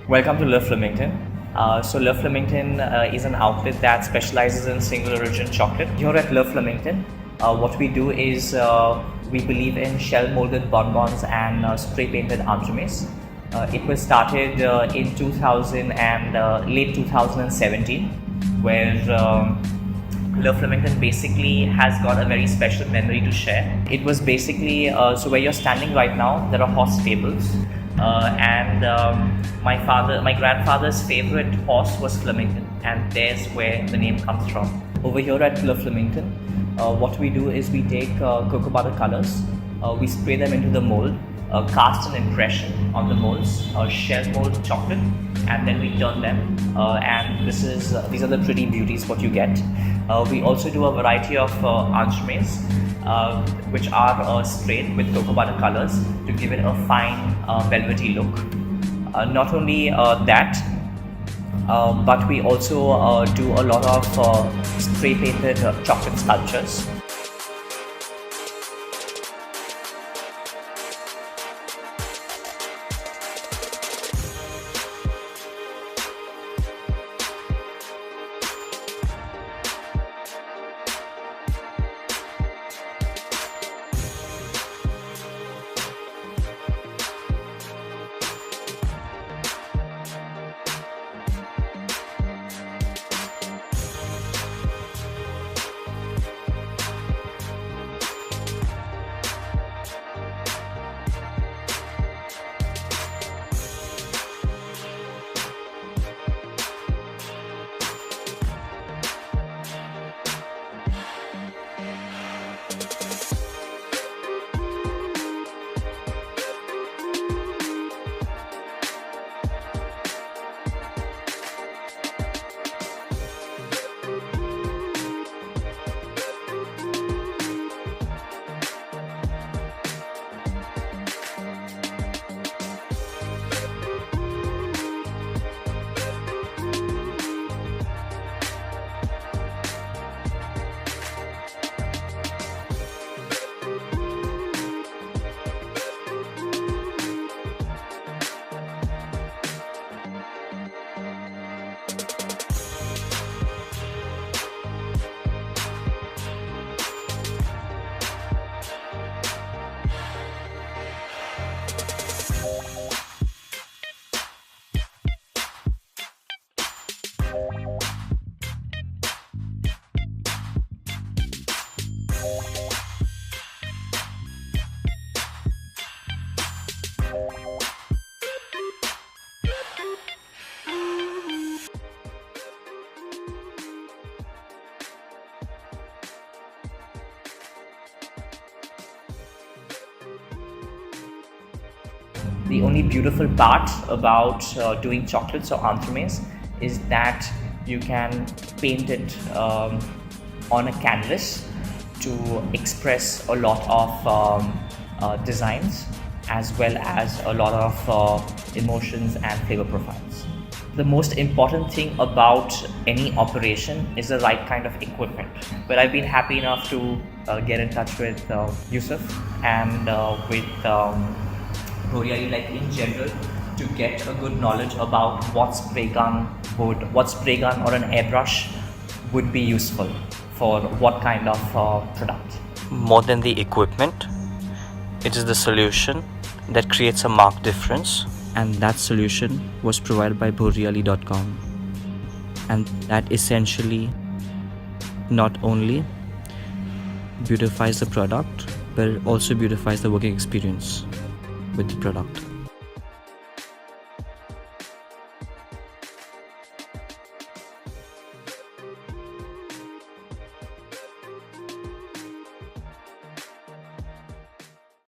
Welcome to Love Flamington. Love Flamington is an outlet that specializes in single origin chocolate. Here at Love Flamington, what we do is we believe in shell molded bonbons and spray painted entremets. It was started in 2000 and late 2017, where Love Flamington basically has got a very special memory to share. It was basically, so where you're standing right now, there are horse stables. My grandfather's favorite horse was Flamington, and there's where the name comes from. Over here at Love Flamington, what we do is we take cocoa butter colors, we spray them into the mold, cast an impression on the molds, shell mold chocolate, and then we turn them. And these are the pretty beauties what you get. We also do a variety of entremets, which are sprayed with cocoa butter colors to give it a fine velvety look. Not only that, but we also do a lot of spray painted chocolate sculptures. The only beautiful part about doing chocolates or entremets is that you can paint it on a canvas to express a lot of designs as well as a lot of emotions and flavor profiles. The most important thing about any operation is the right kind of equipment. But I've been happy enough to get in touch with Yusuf and with BohriAli, like in general, to get a good knowledge about what spray gun or an airbrush would be useful for what kind of product. More than the equipment, it is the solution that creates a marked difference, and that solution was provided by BohriAli.com, and that essentially not only beautifies the product but it also beautifies the working experience with the product.